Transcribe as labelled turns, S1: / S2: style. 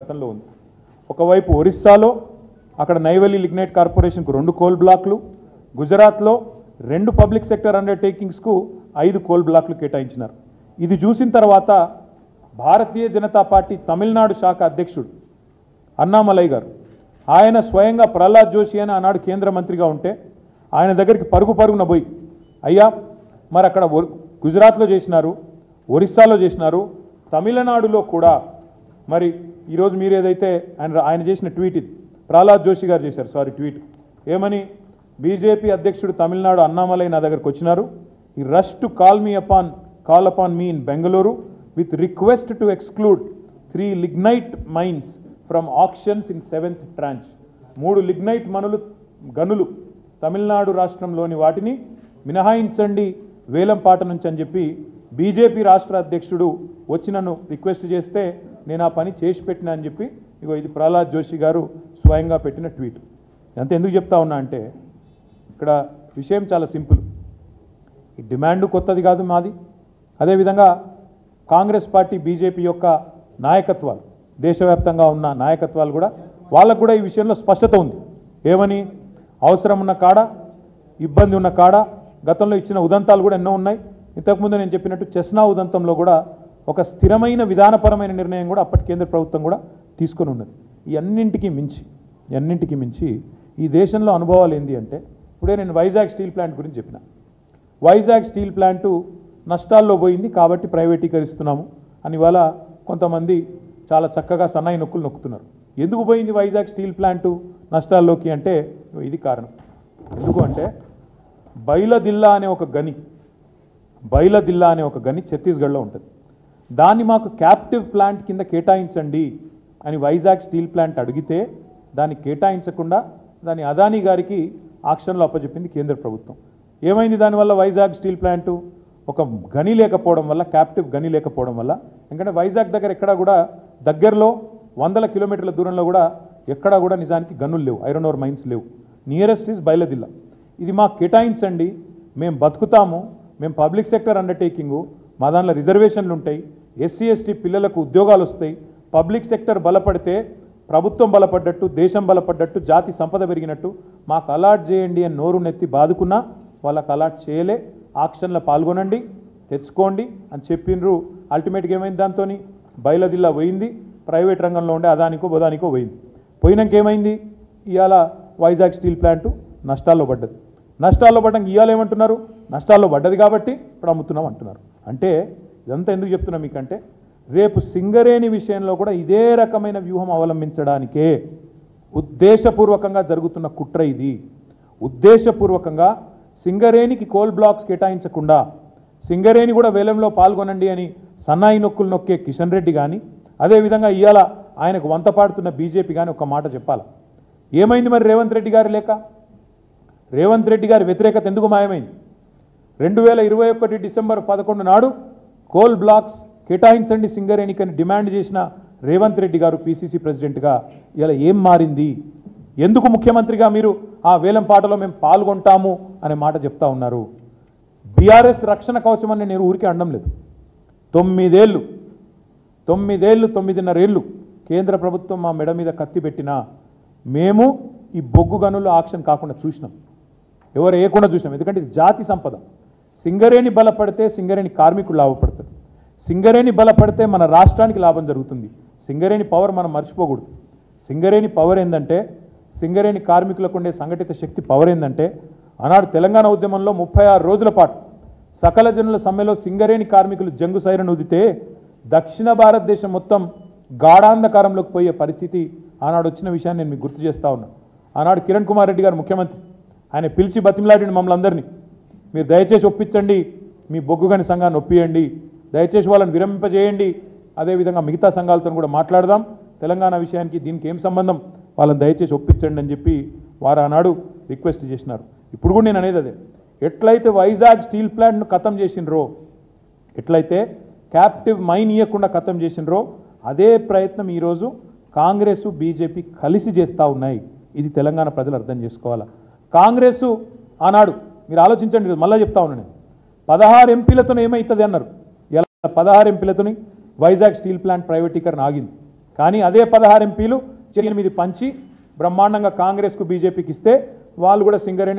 S1: గతంలో ఉంది. ఒకవైపు ఒరిస్సాలో అక్కడ నైవెలి లిగ్నైట్ కార్పొరేషన్కు 2 కోల్ బ్లాక్లు, గుజరాత్లో 2 పబ్లిక్ సెక్టర్ అండర్టేకింగ్స్కు 5 కోల్ బ్లాక్లు కేటాయించినారు. ఇది చూసిన తర్వాత భారతీయ జనతా పార్టీ తమిళనాడు శాఖ అధ్యక్షుడు అన్నామలై గారు, ఆయన స్వయంగా ప్రహ్లాద్ జోషి అని ఆనాడు కేంద్ర మంత్రిగా ఉంటే ఆయన దగ్గరికి పరుగున పోయి, అయ్యా మరి అక్కడ గుజరాత్లో చేసినారు, ఒరిస్సాలో చేసినారు, తమిళనాడులో కూడా మరి ఈరోజు మీరు ఏదైతే ఆయన చేసిన ట్వీట్, ఇది ప్రహ్లాద్ జోషి గారు చేశారు, ట్వీట్ ఏమని, బీజేపీ అధ్యక్షుడు తమిళనాడు అన్నామలై నా దగ్గరకు వచ్చినారు, ఈ rush to call upon me in Bengaluru with request to exclude 3 lignite mines from auctions in 7th tranche. 3 lignite గనులు తమిళనాడు రాష్ట్రంలోని వాటిని మినహాయించండి వేలంపాట నుంచి అని చెప్పి బీజేపీ రాష్ట్ర అధ్యక్షుడు వచ్చి నన్ను రిక్వెస్ట్ చేస్తే నేను ఆ పని చేసి పెట్టినా అని చెప్పి ఇగో ఇది ప్రహ్లాద్ జోషి గారు స్వయంగా పెట్టిన ట్వీట్. అంత ఎందుకు చెప్తా ఉన్నా అంటే ఇక్కడ విషయం చాలా సింపుల్. ఈ డిమాండ్ కొత్తది కాదు మాది. అదేవిధంగా కాంగ్రెస్ పార్టీ బీజేపీ యొక్క నాయకత్వాలు, దేశవ్యాప్తంగా ఉన్న నాయకత్వాలు కూడా వాళ్ళకు కూడా ఈ విషయంలో స్పష్టత ఉంది. ఏమని, అవసరం ఉన్న కాడ, ఇబ్బంది ఉన్న కాడ గతంలో ఇచ్చిన ఉదంతాలు కూడా ఎన్నో ఉన్నాయి. ఇంతకుముందు నేను చెప్పినట్టు చెస్నా ఉదంతంలో కూడా ఒక స్థిరమైన విధానపరమైన నిర్ణయం కూడా అప్పటి కేంద్ర ప్రభుత్వం కూడా తీసుకొని ఉన్నది. ఈ అన్నింటికి మించి ఈ దేశంలో అనుభవాలు ఏంటి అంటే, ఇప్పుడే నేను వైజాగ్ స్టీల్ ప్లాంట్ గురించి చెప్పిన. వైజాగ్ స్టీల్ ప్లాంటు నష్టాల్లో పోయింది కాబట్టి ప్రైవేటీకరిస్తున్నాము అని ఇవాళ కొంతమంది చాలా చక్కగా సన్నాయి నొక్కులు నొక్కుతున్నారు. ఎందుకు పోయింది వైజాగ్ స్టీల్ ప్లాంటు నష్టాల్లోకి అంటే ఇది కారణం. ఎందుకు అంటే బైలదిల్లా అనే ఒక గని ఛత్తీస్గఢ్లో ఉంటుంది. దాన్ని మాకు క్యాప్టివ్ ప్లాంట్ కింద కేటాయించండి అని వైజాగ్ స్టీల్ ప్లాంట్ అడిగితే దాన్ని కేటాయించకుండా దాన్ని అదానీ గారికి ఆక్షన్లో అప్పచెప్పింది కేంద్ర ప్రభుత్వం. ఏమైంది దానివల్ల? వైజాగ్ స్టీల్ ప్లాంటు ఒక గని లేకపోవడం వల్ల, క్యాప్టివ్ గని లేకపోవడం వల్ల, ఎందుకంటే వైజాగ్ దగ్గర ఎక్కడా కూడా దగ్గరలో 100 కిలోమీటర్ల దూరంలో కూడా ఎక్కడా కూడా నిజానికి గనులు లేవు, ఐరన్ ఓర్ మైన్స్ లేవు. Nearest is Bailadila. ఇది మాకు కేటాయించండి, మేము బతుకుతాము, మేము పబ్లిక్ సెక్టర్ అండర్టేకింగు, మా దానిలో రిజర్వేషన్లు ఉంటాయి, ఎస్సీ ఎస్టీ పిల్లలకు ఉద్యోగాలు వస్తాయి, పబ్లిక్ సెక్టర్ బలపడితే ప్రభుత్వం బలపడ్డట్టు, దేశం బలపడ్డట్టు, జాతి సంపద పెరిగినట్టు మాకు అలాట్ చేయండి అని నోరు నెత్తి బాదుకున్నా వాళ్ళకు అలాట్ చేయలే. ఆక్షన్లో పాల్గొనండి, తెచ్చుకోండి అని చెప్పిండ్రు. అల్టిమేట్గా ఏమైంది? దాంతో బైలదిల్లా పోయింది, ప్రైవేట్ రంగంలో ఉండే అదానికో బొదానికో పోయింది. పోయినాక ఏమైంది? ఇవాళ వైజాగ్ స్టీల్ ప్లాంటు నష్టాల్లో పడ్డది. నష్టాల్లో పడ్డానికి ఇవాళ ఏమంటున్నారు? నష్టాల్లో పడ్డది కాబట్టి ఇప్పుడు అమ్ముతున్నాం అంటున్నారు. అంటే ఇదంతా ఎందుకు చెప్తున్నాం మీకంటే, రేపు సింగరేణి విషయంలో కూడా ఇదే రకమైన వ్యూహం అవలంబించడానికే ఉద్దేశపూర్వకంగా జరుగుతున్న కుట్ర ఇది. ఉద్దేశపూర్వకంగా సింగరేణికి కోల్ బ్లాక్స్ కేటాయించకుండా సింగరేణి కూడా వేలంలో పాల్గొనండి అని సన్నాయి నొక్కులు నొక్కే కిషన్ రెడ్డి కానీ, అదేవిధంగా ఇవాళ ఆయనకు వంత పాడుతున్న బీజేపీ కానీ ఒక మాట చెప్పాలి. ఏమైంది మరి రేవంత్ రెడ్డి గారి లేక? రేవంత్ రెడ్డి గారి వ్యతిరేకత ఎందుకు మాయమైంది? 2021 డిసెంబర్ 11 నాడు కోల్ బ్లాక్స్ కేటాయించండి సింగరేణికి అని డిమాండ్ చేసిన రేవంత్ రెడ్డి గారు పీసీసీ ప్రెసిడెంట్గా ఇలా ఏం మారింది? ఎందుకు ముఖ్యమంత్రిగా మీరు ఆ వేలం పాటలో మేము పాల్గొంటాము అనే మాట చెప్తా ఉన్నారు? బీఆర్ఎస్ రక్షణ కవచం అని నేను ఊరికే అనడం లేదు. 9.5 ఏళ్ళు కేంద్ర ప్రభుత్వం మా మెడ మీద కత్తి పెట్టినా మేము ఈ బొగ్గు గనులు ఆక్షన్ కాకుండా చూసినాం, ఎవరు వేయకుండా చూసినాం. ఎందుకంటే ఇది జాతి సంపద. సింగరేణి బలపడితే సింగరేణి కార్మికులు లాభపడతారు, సింగరేణి బలపడితే మన రాష్ట్రానికి లాభం జరుగుతుంది. సింగరేణి పవర్ మనం మర్చిపోకూడదు. సింగరేణి పవర్ ఏంటంటే, సింగరేణి కార్మికులకు ఉండే సంఘటిత శక్తి పవర్ ఏంటంటే, ఆనాడు తెలంగాణ ఉద్యమంలో 36 రోజుల పాటు సకల జనుల సమ్మెలో సింగరేణి కార్మికులు జంగు సైరను ఊదితే దక్షిణ భారతదేశం మొత్తం గాఢాంధకారంలోకి పోయే పరిస్థితి ఆనాడు వచ్చిన విషయాన్ని నేను మీకు గుర్తు చేస్తా ఉన్నా. ఆనాడు కిరణ్ కుమార్ రెడ్డి గారు ముఖ్యమంత్రి, ఆయన పిలిచి బతిమలాడిన మమ్మల్ని అందరినీ, మీరు దయచేసి ఒప్పించండి, మీ బొగ్గుగని సంఘాన్ని ఒప్పియండి, దయచేసి వాళ్ళని విరమింపజేయండి, అదేవిధంగా మిగతా సంఘాలతో కూడా మాట్లాడదాం, తెలంగాణ విషయానికి దీనికి ఏం సంబంధం, వాళ్ళని దయచేసి ఒప్పించండి అని చెప్పి వారు ఆనాడు రిక్వెస్ట్ చేసినారు. ఇప్పుడు కూడా నేను అనేది అదే, ఎట్లయితే వైజాగ్ స్టీల్ ప్లాంట్ను ఖతం చేసినరో, ఎట్లయితే క్యాప్టివ్ మైన్ ఇవ్వకుండా ఖతం చేసినరో, అదే ప్రయత్నం ఈరోజు కాంగ్రెస్ బీజేపీ కలిసి చేస్తూ ఉన్నాయి. ఇది తెలంగాణ ప్రజలు అర్థం చేసుకోవాలా. కాంగ్రెస్ ఆనాడు మీరు ఆలోచించండి, మళ్ళీ చెప్తా ఉన్నాను నేను, 16 ఎంపీలతో ఏమవుతుంది అన్నారు. ఇలా 16 ఎంపీలతోని వైజాగ్ స్టీల్ ప్లాంట్ ప్రైవేటీకరణ ఆగింది. కానీ అదే 16 ఎంపీలు 8 పంచి బ్రహ్మాండంగా కాంగ్రెస్కు బీజేపీకి ఇస్తే వాళ్ళు కూడా సింగరేణి